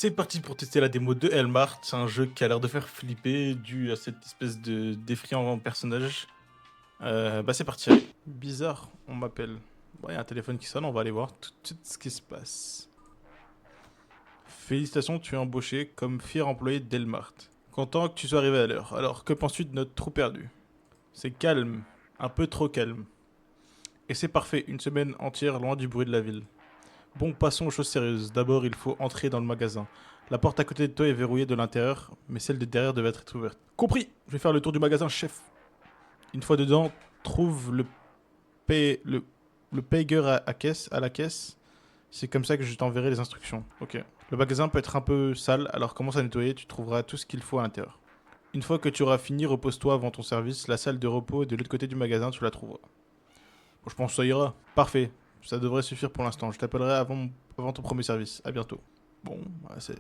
C'est parti pour tester la démo de Elmart. C'est un jeu qui a l'air de faire flipper dû à cette espèce de d'effrayant personnage. C'est parti. Allez. Bizarre, on m'appelle. Bon, il y a un téléphone qui sonne, on va aller voir tout de suite ce qui se passe. Félicitations, tu es embauché comme fier employé d'Elmart. Content que tu sois arrivé à l'heure. Alors, que penses-tu de notre trou perdu? C'est calme, un peu trop calme. Et c'est parfait, une semaine entière loin du bruit de la ville. Bon, passons aux choses sérieuses. D'abord, il faut entrer dans le magasin. La porte à côté de toi est verrouillée de l'intérieur, mais celle de derrière devait être ouverte. Compris. Je vais faire le tour du magasin, chef. Une fois dedans, trouve le payer à la caisse. C'est comme ça que je t'enverrai les instructions. Ok. Le magasin peut être un peu sale, alors commence à nettoyer, tu trouveras tout ce qu'il faut à l'intérieur. Une fois que tu auras fini, repose-toi avant ton service. La salle de repos est de l'autre côté du magasin, tu la trouveras. Bon, je pense que ça ira. Parfait. Ça devrait suffire pour l'instant. Je t'appellerai avant ton premier service. À bientôt. Bon, c'est...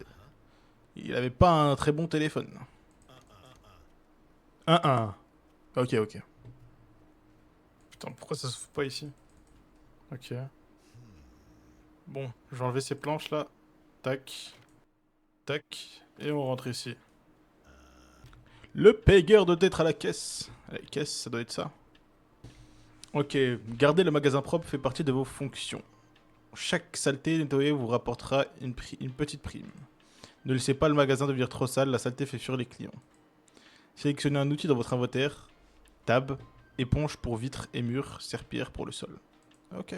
Il avait pas un très bon téléphone. 1-1. Ok, ok. Putain, pourquoi ça se fout pas ici? Ok. Bon, je vais enlever ces planches là. Tac. Tac. Et on rentre ici. Le payeur doit être à la caisse. Allez, caisse, ça doit être ça. Ok, garder le magasin propre fait partie de vos fonctions. Chaque saleté nettoyée vous rapportera une petite prime. Ne laissez pas le magasin devenir trop sale, la saleté fait fuir les clients. Sélectionnez un outil dans votre inventaire. Tab, éponge pour vitres et murs, serpillère pour le sol. Ok.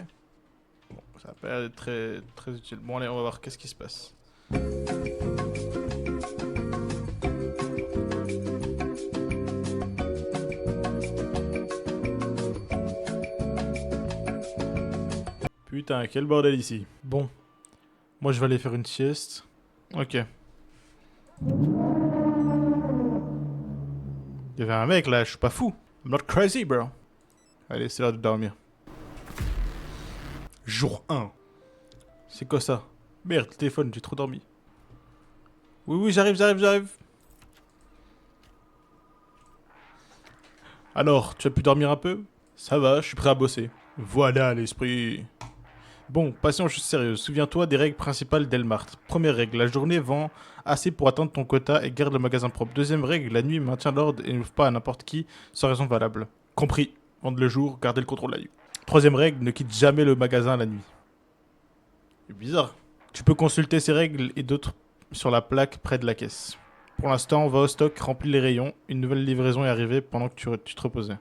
Bon, ça va pas être très, très utile. Bon allez, on va voir qu'est-ce qui se passe. Putain, quel bordel ici. Bon, moi je vais aller faire une sieste. Ok. Il y avait un mec là, je suis pas fou. I'm not crazy, bro. Allez, c'est l'heure de dormir. Jour 1. C'est quoi ça? Merde, le téléphone, j'ai trop dormi. Oui, oui, j'arrive. Alors, tu as pu dormir un peu? Ça va, je suis prêt à bosser. Voilà l'esprit. Bon, passons aux choses sérieuses. Souviens-toi des règles principales d'Elmart. Première règle, la journée vend assez pour atteindre ton quota et garde le magasin propre. Deuxième règle, la nuit maintient l'ordre et n'ouvre pas à n'importe qui sans raison valable. Compris. Vendre le jour, garder le contrôle la nuit. Troisième règle, ne quitte jamais le magasin la nuit. C'est bizarre. Tu peux consulter ces règles et d'autres sur la plaque près de la caisse. Pour l'instant, va au stock, remplis les rayons. Une nouvelle livraison est arrivée pendant que tu te reposais.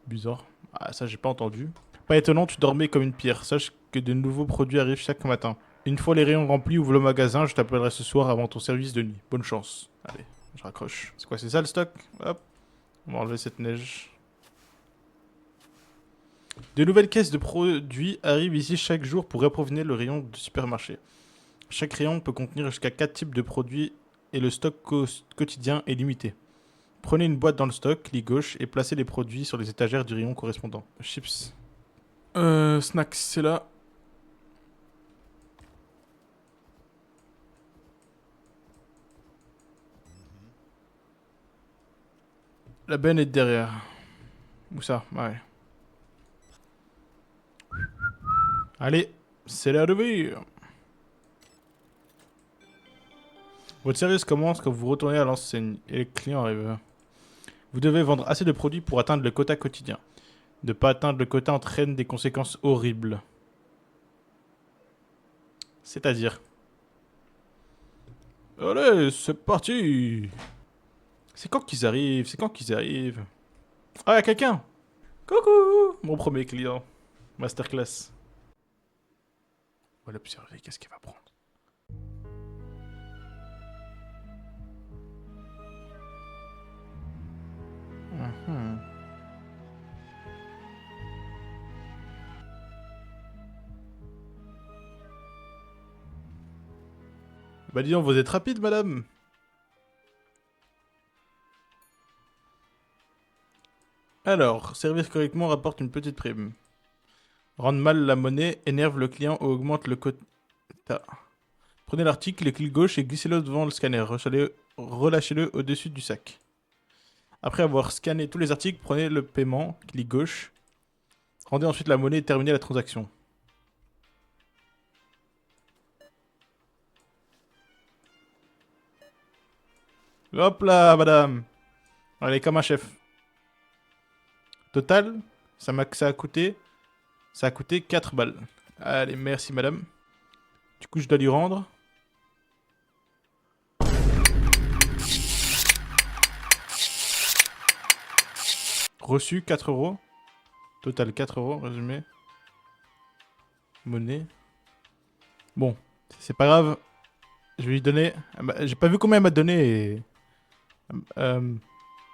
Bizarre. Ah, ça, j'ai pas entendu. Pas étonnant, tu dormais comme une pierre. Sache que de nouveaux produits arrivent chaque matin. Une fois les rayons remplis, ouvre le magasin. Je t'appellerai ce soir avant ton service de nuit. Bonne chance. Allez, je raccroche. C'est quoi, c'est ça le stock? Hop. On va enlever cette neige. De nouvelles caisses de produits arrivent ici chaque jour pour approvisionner le rayon du supermarché. Chaque rayon peut contenir jusqu'à 4 types de produits et le stock quotidien est limité. Prenez une boîte dans le stock, clic gauche et placez les produits sur les étagères du rayon correspondant. Chips. Snacks, c'est là. La benne est derrière. Où ça? Ouais. Allez, c'est l'heure d'ouvrir. Votre service commence quand vous retournez à l'enseigne et les clients arrivent. Vous devez vendre assez de produits pour atteindre le quota quotidien. Ne pas atteindre le quota entraîne des conséquences horribles. C'est-à-dire... Allez, c'est parti. C'est quand qu'ils arrivent? C'est quand qu'ils arrivent? Ah, y'a quelqu'un. Coucou. Mon premier client. Masterclass. On va l'observer, qu'est-ce qu'il va prendre? Mhm. Bah dis donc, vous êtes rapide, madame. Alors, servir correctement rapporte une petite prime. Rendre mal la monnaie énerve le client ou augmente le quota. Prenez l'article, clic gauche et glissez-le devant le scanner. Relâchez-le au-dessus du sac. Après avoir scanné tous les articles, prenez le paiement, clic gauche. Rendez ensuite la monnaie et terminez la transaction. Hop là, madame. Elle est comme un chef. Total, ça a coûté 4 balles. Allez, merci madame. Du coup, je dois lui rendre. Reçu 4 euros. Total 4 euros, résumé. Monnaie. Bon, c'est pas grave. Je vais lui donner. J'ai pas vu combien elle m'a donné. Euh,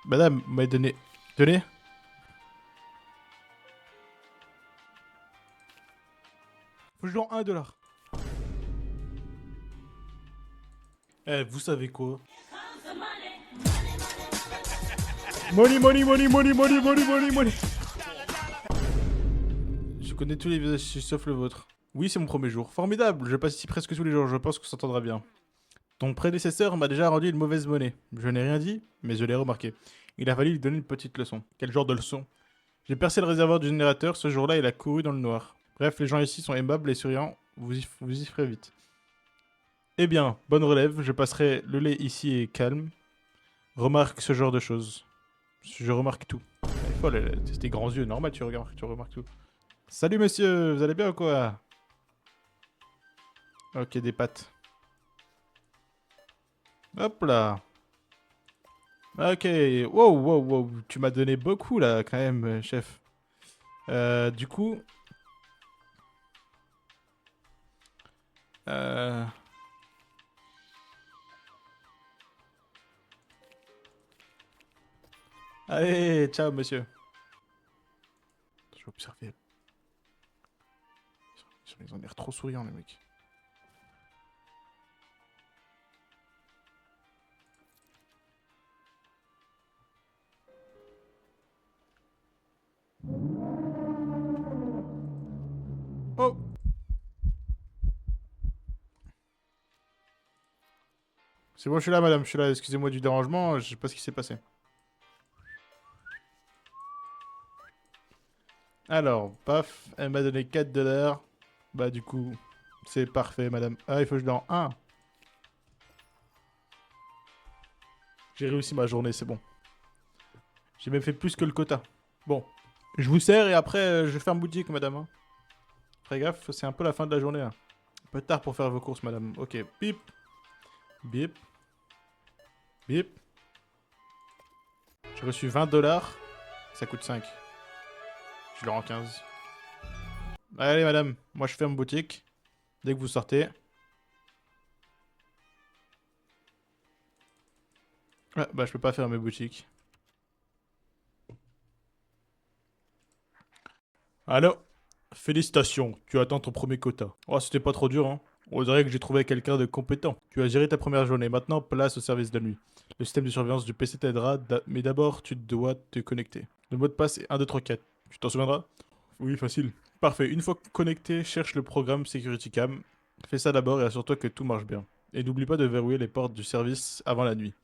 Madame m'a donné. Tenez. Faut que je lui rende 1 dollar. Eh, vous savez quoi? Money, money, money, money, money, money, money, money. Je connais tous les visages sauf le vôtre. Oui, c'est mon premier jour. Formidable, je passe ici presque tous les jours, je pense qu'on s'entendra bien. Ton prédécesseur m'a déjà rendu une mauvaise monnaie. Je n'ai rien dit, mais je l'ai remarqué. Il a fallu lui donner une petite leçon. Quel genre de leçon? J'ai percé le réservoir du générateur, ce jour-là il a couru dans le noir. Bref, les gens ici sont aimables et souriants, vous y ferez vite. Eh bien, bonne relève, je passerai le lait ici et calme. Remarque ce genre de choses. Je remarque tout. Elle est folle, c'est tes grands yeux, normal, tu remarques tout. Salut monsieur, vous allez bien ou quoi? Ok, des pâtes. Hop là. Ok, wow, wow, wow, tu m'as donné beaucoup là quand même, chef. Du coup... Euh... Allez, ciao monsieur. Je vais observer. Ils ont l'air trop souriants les mecs. Oh! C'est bon, je suis là, madame, je suis là. Excusez-moi du dérangement, je sais pas ce qui s'est passé. Alors, paf, elle m'a donné 4 dollars. Bah, du coup, c'est parfait, madame. Ah, il faut que je lui en un. J'ai réussi ma journée, c'est bon. J'ai même fait plus que le quota. Bon, je vous sers et après, je ferme boutique, madame. Hein. Faites gaffe, c'est un peu la fin de la journée. Hein. Un peu tard pour faire vos courses, madame. Ok, bip, bip, bip. J'ai reçu 20 dollars. Ça coûte 5. Je leur rends 15. Allez, madame, moi je ferme boutique. Dès que vous sortez. Ah, bah, je peux pas fermer boutique. Allô? Félicitations, tu atteins ton premier quota. Oh, c'était pas trop dur, hein. On dirait que j'ai trouvé quelqu'un de compétent. Tu as géré ta première journée, maintenant place au service de nuit. Le système de surveillance du PC t'aidera, mais d'abord tu dois te connecter. Le mot de passe est 1, 2, 3, 4. Tu t'en souviendras? Oui, facile. Parfait, une fois connecté, cherche le programme Security Cam. Fais ça d'abord et assure-toi que tout marche bien. Et n'oublie pas de verrouiller les portes du service avant la nuit.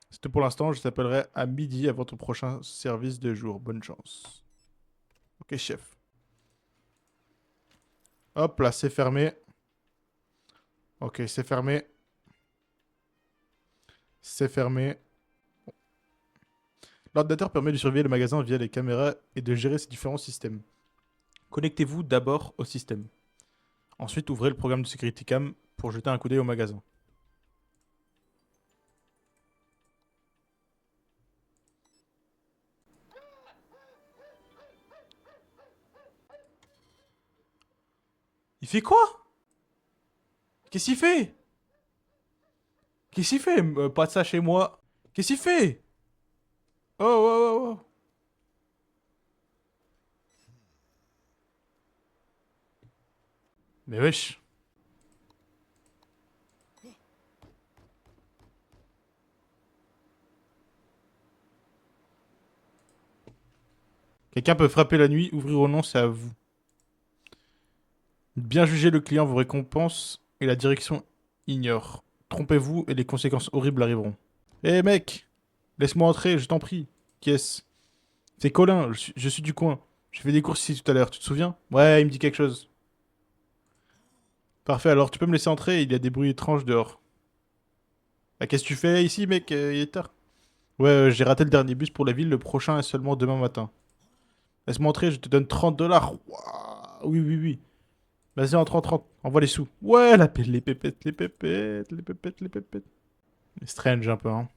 C'est tout pour l'instant, je t'appellerai à midi avant ton prochain service de jour. Bonne chance. Ok, chef. Hop là, c'est fermé. Ok, c'est fermé. C'est fermé. L'ordinateur permet de surveiller le magasin via les caméras et de gérer ses différents systèmes. Connectez-vous d'abord au système. Ensuite, ouvrez le programme de Security Cam pour jeter un coup d'œil au magasin. Il fait quoi? Qu'est-ce qu'il fait? Qu'est-ce qu'il fait? Pas de ça chez moi. Qu'est-ce qu'il fait? Oh, oh, oh, oh. Mais wesh. Quelqu'un peut frapper la nuit, ouvrir au nom, c'est à vous. Bien juger le client vous récompense et la direction ignore. Trompez-vous et les conséquences horribles arriveront. Hé mec, laisse-moi entrer, je t'en prie. Qui est-ce? C'est Colin, je suis du coin. J'ai fait des courses ici tout à l'heure, tu te souviens? Ouais, il me dit quelque chose. Parfait, alors tu peux me laisser entrer, il y a des bruits étranges dehors. Bah, qu'est-ce que tu fais ici, mec? Il est tard. Ouais, j'ai raté le dernier bus pour la ville. Le prochain est seulement demain matin. Laisse-moi entrer, je te donne 30 dollars. Oui, oui, oui. Vas-y, entre, entre, entre. Envoie les sous. Ouais, les pépettes, les pépettes, les pépettes, les pépettes. C'est strange un peu, hein.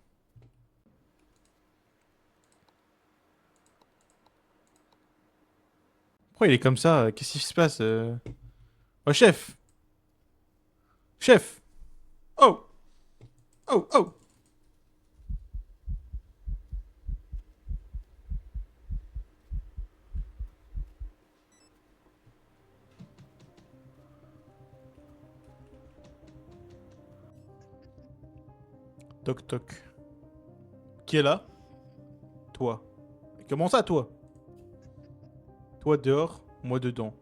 Pourquoi il est comme ça? Qu'est-ce qui se passe? Oh, chef! Chef! Oh! Oh! Oh! Toc toc. Qui est là? Toi. Comment ça, toi? Toi dehors, moi dedans.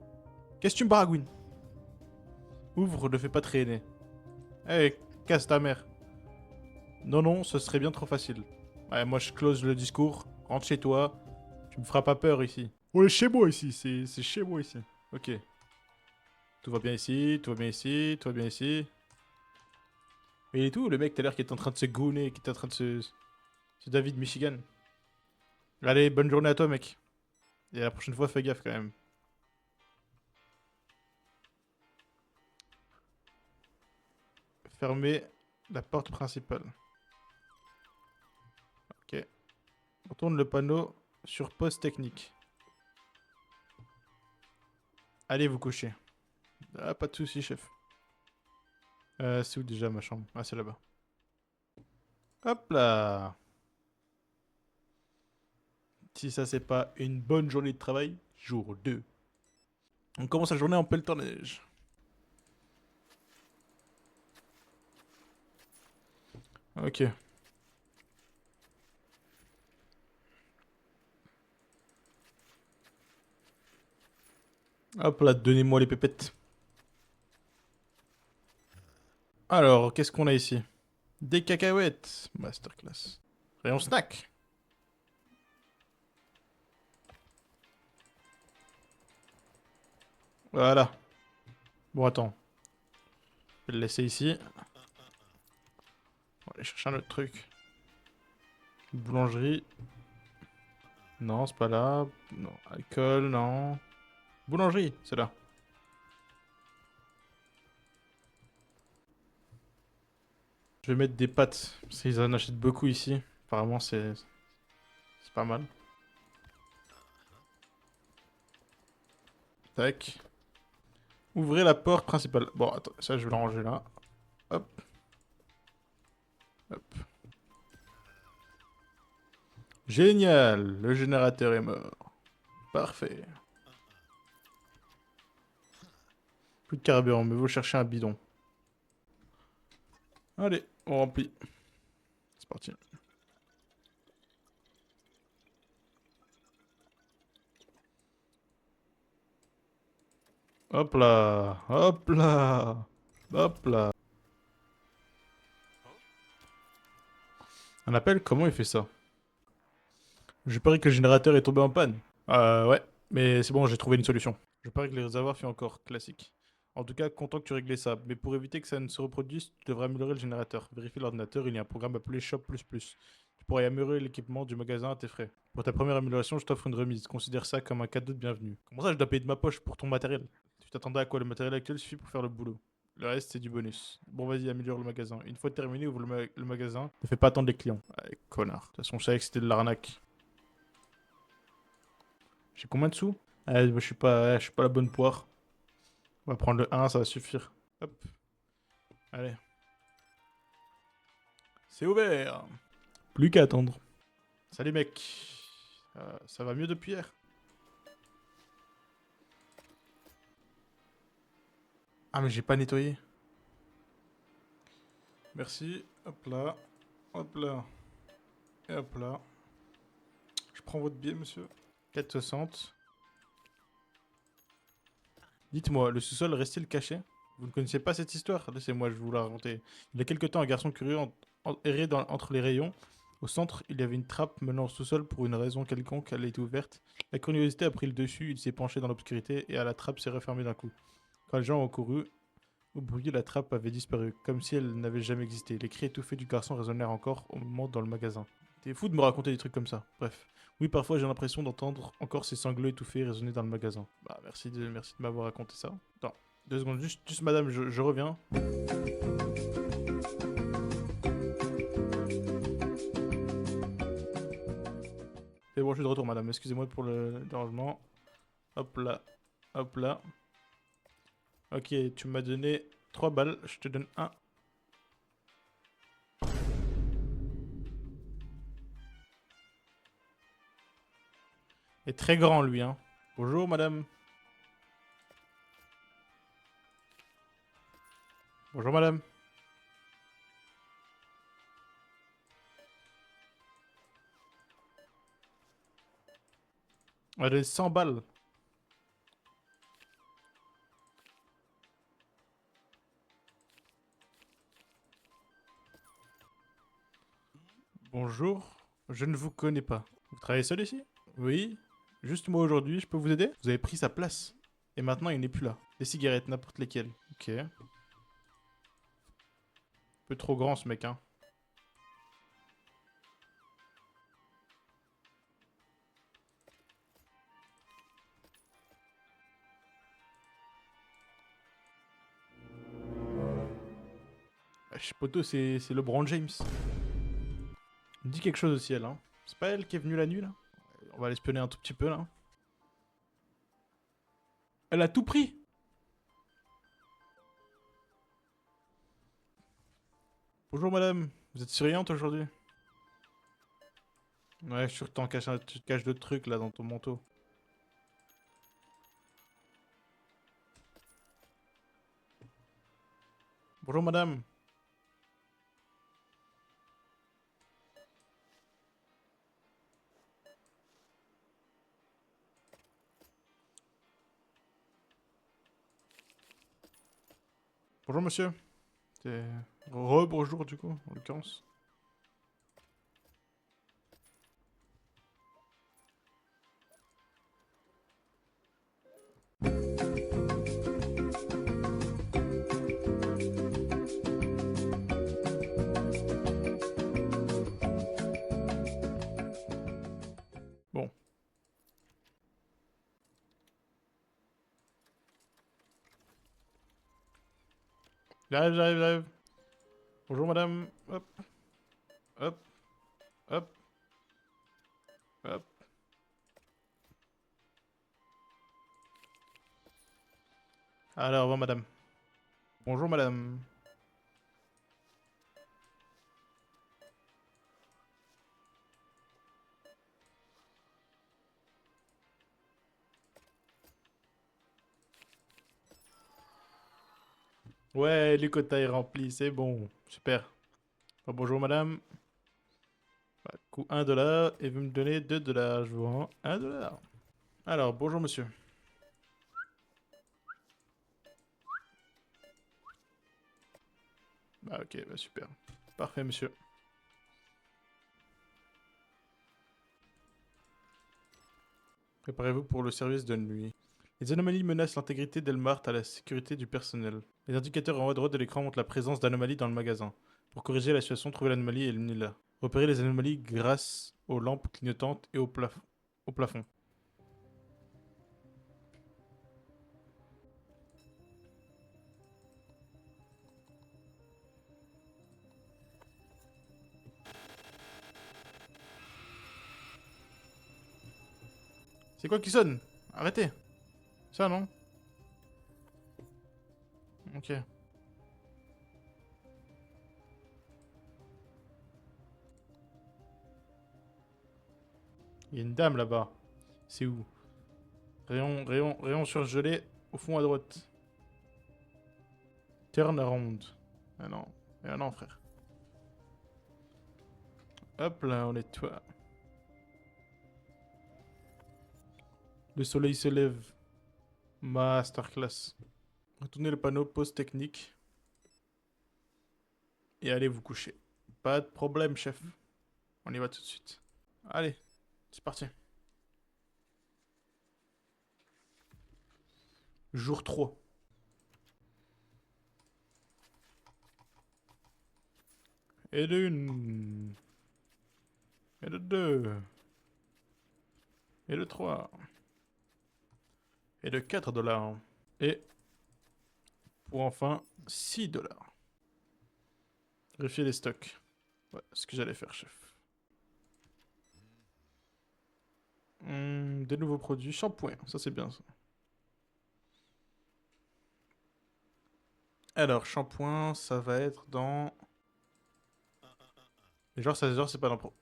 Qu'est-ce que tu me baragouines? Ouvre, ne fais pas traîner. Eh, casse ta mère. Non, non, ce serait bien trop facile. Ouais, moi je close le discours. Rentre chez toi. Tu me feras pas peur ici. On est chez moi ici, c'est chez moi ici. Ok. Tout va bien ici, tout va bien ici, tout va bien ici. Mais il est tout, le mec tout à l'heure qui est en train de se gouner, qui est en train de se... C'est David Michigan. Allez, bonne journée à toi, mec. Et la prochaine fois, fais gaffe quand même. Fermez la porte principale. Ok. On tourne le panneau sur pause technique. Allez vous coucher. Ah, pas de soucis, chef. C'est où déjà ma chambre? Ah, c'est là-bas. Hop là. Si ça, c'est pas une bonne journée de travail, jour 2. On commence la journée en pelletant neige. Ok. Hop là, donnez-moi les pépettes. Alors, qu'est-ce qu'on a ici? Des cacahuètes. Masterclass. Rayon snack. Voilà. Bon, attends. Je vais le laisser ici. On va aller chercher un autre truc. Boulangerie. Non, c'est pas là. Non. Alcool, non. Boulangerie, c'est là. Je vais mettre des pâtes. Parce qu'ils en achètent beaucoup ici. Apparemment, c'est pas mal. Tac. Ouvrez la porte principale. Bon, attends, ça, je vais le ranger là. Hop, hop. Génial. Le générateur est mort. Parfait. Plus de carburant, mais vous chercher un bidon. Allez, on remplit. C'est parti. Hop là, hop là, hop là. Un appel, comment il fait ça? Je parie que le générateur est tombé en panne. Ouais, mais c'est bon, j'ai trouvé une solution. Je parie que les réservoirs fait encore classique. En tout cas, content que tu réglais ça. Mais pour éviter que ça ne se reproduise, tu devrais améliorer le générateur. Vérifie l'ordinateur, il y a un programme appelé Shop++. Tu pourrais améliorer l'équipement du magasin à tes frais. Pour ta première amélioration, je t'offre une remise. Considère ça comme un cadeau de bienvenue. Comment ça, je dois payer de ma poche pour ton matériel? Tu t'attendais à quoi? Le matériel actuel suffit pour faire le boulot. Le reste, c'est du bonus. Bon, vas-y, améliore le magasin. Une fois terminé, ouvre le magasin. Ne fais pas attendre les clients. Allez, connard. De toute façon, je savais que c'était de l'arnaque. J'ai combien de sous? Je suis pas la bonne poire. On va prendre le 1, ça va suffire. Hop, allez. C'est ouvert. Plus qu'à attendre. Salut mec. Ça va mieux depuis hier? Ah mais j'ai pas nettoyé. Merci. Hop là. Hop là. Et hop là. Je prends votre billet monsieur. 4,60. Dites-moi, le sous-sol restait-il caché? Vous ne connaissez pas cette histoire? Laissez-moi, je vous la raconter. Il y a quelque temps, un garçon curieux errait entre les rayons. Au centre, il y avait une trappe menant au sous-sol pour une raison quelconque, elle était ouverte. La curiosité a pris le dessus, il s'est penché dans l'obscurité et la trappe s'est refermée d'un coup. Quand les gens ont couru, Au bruit, la trappe avait disparu, comme si elle n'avait jamais existé. Les cris étouffés du garçon résonnèrent encore au moment dans le magasin. T'es fou de me raconter des trucs comme ça. Bref. Oui, parfois j'ai l'impression d'entendre encore ces sanglots étouffés résonner dans le magasin. Bah, merci de m'avoir raconté ça. Attends, 2 secondes, juste madame, je reviens. Et bon, je suis de retour, madame. Excusez-moi pour le dérangement. Hop là. Hop là. Ok, tu m'as donné 3 balles. Je te donne un. Il est très grand, lui, hein. Bonjour, madame. Bonjour, madame. Elle est 100 balles. Bonjour. Je ne vous connais pas. Vous travaillez seul ici? Oui. Juste moi aujourd'hui, je peux vous aider? Vous avez pris sa place. Et maintenant, il n'est plus là. Des cigarettes, n'importe lesquelles. Ok. Un peu trop grand, ce mec, hein. Wesh, poteau, c'est LeBron James. Il me dit quelque chose aussi, elle, hein. C'est pas elle qui est venue la nuit, là? On va l'espionner un tout petit peu, là. Elle a tout pris! Bonjour, madame. Vous êtes souriante aujourd'hui? Ouais, je suis sûr que tu te caches d'autres trucs, là, dans ton manteau. Bonjour, madame. Bonjour, monsieur. C'est... Re-bonjour, du coup, en l'occurrence. Bon. J'arrive. Bonjour, madame. Hop, hop, hop, hop. Alors, au revoir, madame. Bonjour, madame. Ouais, les quotas est rempli, c'est bon. Super. Bonjour, madame. Bah, coût 1 $, et vous me donnez 2 $. Je vous rends 1 $. Alors, bonjour, monsieur. Bah, ok, bah, super. Parfait, monsieur. Préparez-vous pour le service de nuit. Les anomalies menacent l'intégrité d'Elmart à la sécurité du personnel. Les indicateurs en haut à droite de l'écran montrent la présence d'anomalies dans le magasin. Pour corriger la situation, trouvez l'anomalie et éliminez-la. Repérez les anomalies grâce aux lampes clignotantes et au plafond. C'est quoi qui sonne? Arrêtez. Ça, non? Ok. Il y a une dame là-bas. C'est où? Rayon surgelé au fond à droite. Turn around. Ah non. Ah non, frère. Hop là, on nettoie. Le soleil se lève. Masterclass. Retournez le panneau pause technique et allez vous coucher. Pas de problème, chef. On y va tout de suite. Allez, c'est parti. Jour 3. Et de une. Et de deux. Et de trois. Et de 4 dollars. Et pour enfin 6 dollars. Vérifier les stocks. Ouais, ce que j'allais faire, chef. Des nouveaux produits. Shampoing, ça c'est bien ça. Alors, shampoing, ça va être dans. Genre, ça genre, c'est pas dans.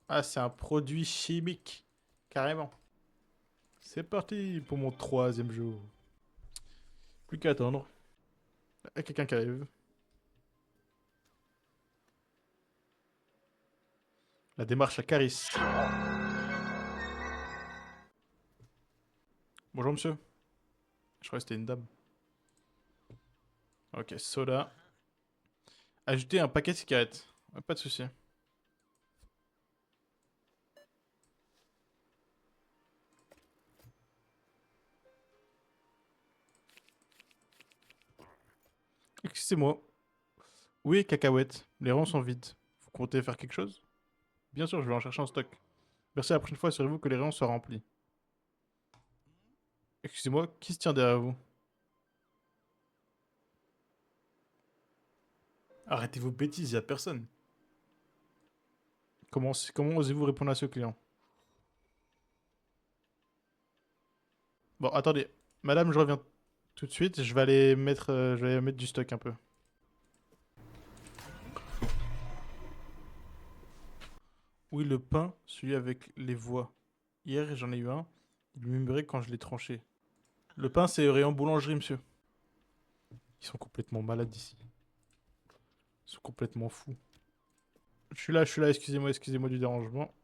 Ah, c'est un produit chimique. Carrément. C'est parti pour mon troisième jour. Plus qu'à attendre. Ah, quelqu'un qui arrive. La démarche à Caris. Bonjour monsieur. Je crois que c'était une dame. Ok, soda. Ajouter un paquet de cigarettes. Pas de souci. Excusez-moi. Oui, cacahuètes. Les rangs sont vides. Vous comptez faire quelque chose? Bien sûr, je vais en chercher en stock. Merci, la prochaine fois, assurez-vous que les rayons soient remplis. Excusez-moi, qui se tient derrière vous? Arrêtez vos bêtises, y a personne. Comment osez-vous répondre à ce client? Bon, attendez. Madame, je reviens tout de suite. Je vais aller mettre du stock un peu. Oui, le pain, celui avec les voix. Hier, j'en ai eu un. Il murmurait quand je l'ai tranché. Le pain, c'est rayon boulangerie, monsieur. Ils sont complètement malades ici. Ils sont complètement fous. Je suis là, excusez-moi, excusez-moi du dérangement.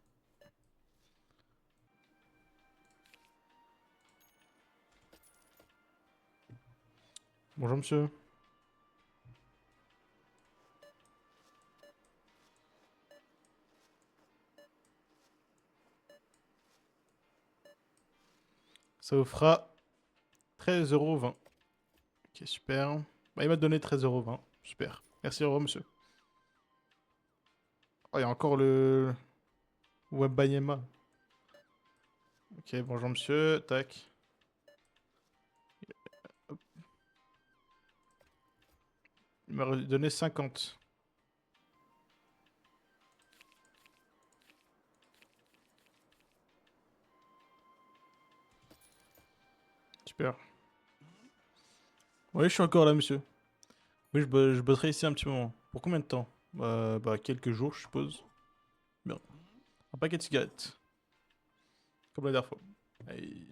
Bonjour, monsieur. Ça vous fera 13,20 €. Ok, super. Bah, il m'a donné 13,20 €. Super. Merci, au revoir, monsieur. Oh, il y a encore le Wembanyama. Ok, bonjour, monsieur. Tac. Hop. Il m'a donné 50. Super. Oui, je suis encore là, monsieur. Oui, je bosserai ici un petit moment. Pour combien de temps? Bah, quelques jours, je suppose. Bien. Un paquet de cigarettes. Comme la dernière fois. Allez.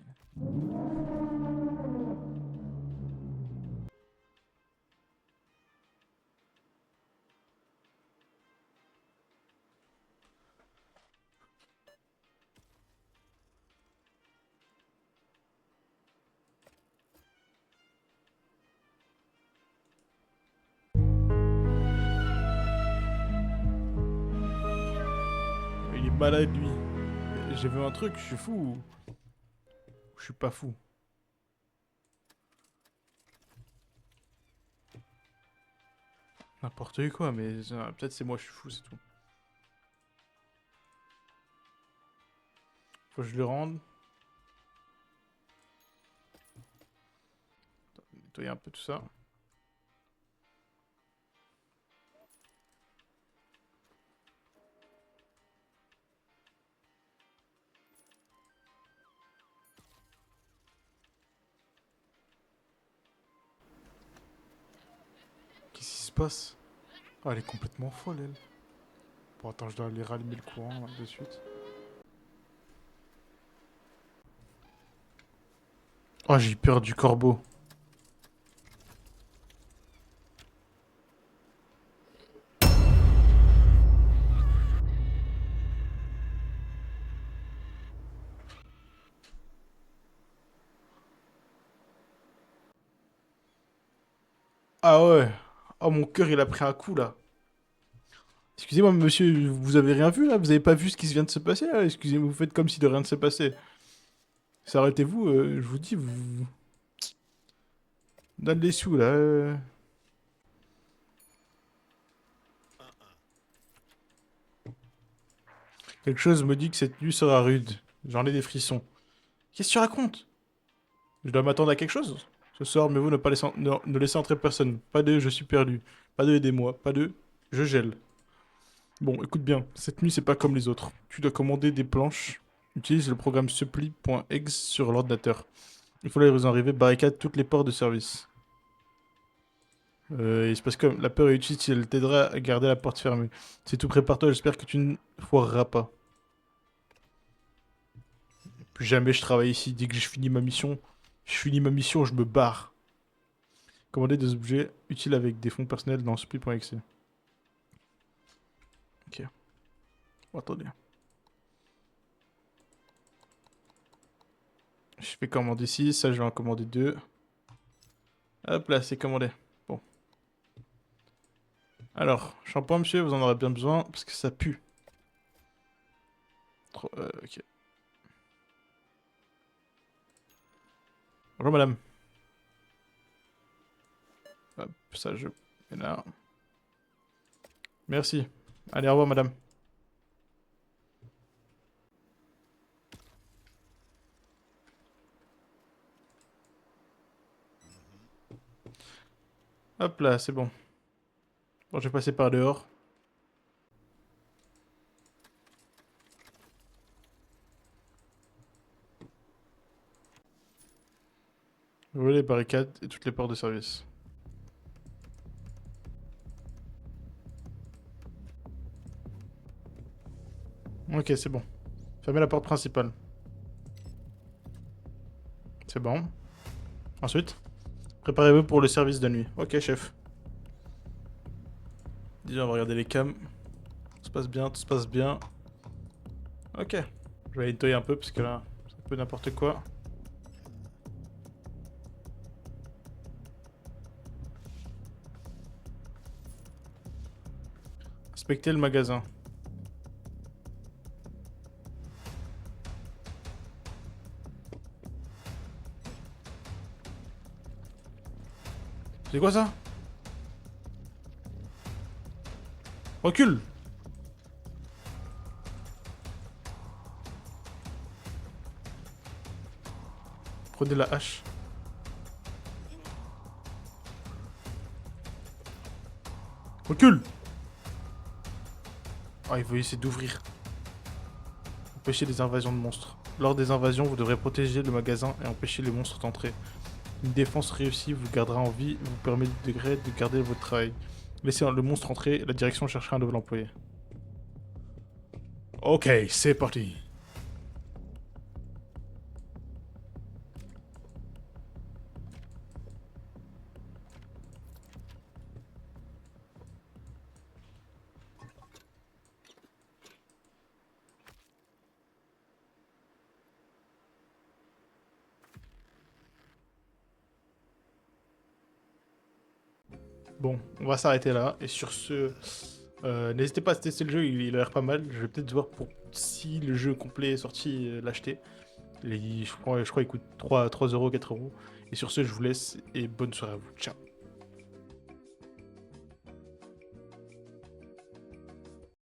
Il est malade, lui. J'ai vu un truc, je suis fou ou je suis pas fou? N'importe quoi, mais peut-être c'est moi, je suis fou, c'est tout. Faut que je le rende. Nettoyer un peu tout ça. Qu'est-ce qui se passe? Oh, elle est complètement folle, elle. Bon, attends, je dois aller rallumer le courant là, de suite. Oh, j'ai peur du corbeau. Ah ouais. Oh, mon cœur, il a pris un coup là. Excusez-moi, monsieur, vous avez rien vu là? Vous avez pas vu ce qui vient de se passer là? Excusez-moi, vous faites comme si de rien ne se passait. S'arrêtez-vous, je vous dis, vous. Donne les sous là. Quelque chose me dit que cette nuit sera rude. J'en ai des frissons. Qu'est-ce que tu racontes? Je dois m'attendre à quelque chose? Ce soir, mais vous ne pas laisser, ne laissez entrer personne. Pas de je suis perdu. Pas de aidez-moi. Pas de je gèle. Bon, écoute bien. Cette nuit, c'est pas comme les autres. Tu dois commander des planches. Utilise le programme suppli.exe sur l'ordinateur. Il faut les arriver, barricade toutes les portes de service. Il se passe comme la peur est utile si elle t'aidera à garder la porte fermée. C'est tout, prépare-toi, j'espère que tu ne foireras pas. Plus jamais je travaille ici. Dès que je finis ma mission, je me barre. Commander des objets utiles avec des fonds personnels dans suppli.exe. Ok. Bon, attendez. Je fais commander ici, ça je vais en commander 2. Hop là, c'est commandé. Bon. Alors, shampoing monsieur, vous en aurez bien besoin parce que ça pue. Ok. Bonjour madame. Hop, ça je mets là. Merci. Allez, au revoir madame. Hop là, c'est bon. Bon, je vais passer par dehors. Ouvrir les barricades et toutes les portes de service. Ok, c'est bon. Fermez la porte principale. C'est bon. Ensuite, préparez-vous pour le service de nuit. Ok, chef. Déjà, on va regarder les cams. Tout se passe bien, tout se passe bien. Ok. Je vais nettoyer un peu parce que là, c'est un peu n'importe quoi. Inspectez le magasin. C'est quoi ça? Recule! Prenez la hache. Recule! Ah, il veut essayer d'ouvrir. Empêcher des invasions de monstres. Lors des invasions, vous devrez protéger le magasin et empêcher les monstres d'entrer. Une défense réussie vous gardera en vie et vous permettra de garder votre travail. Laissez le monstre entrer, la direction cherchera un nouvel employé. Ok, c'est parti. Bon, on va s'arrêter là. Et sur ce, n'hésitez pas à tester le jeu, il a l'air pas mal. Je vais peut-être voir pour si le jeu complet est sorti, l'acheter. Je crois qu'il coûte 3 euros, 4 euros. Et sur ce, je vous laisse et bonne soirée à vous. Ciao.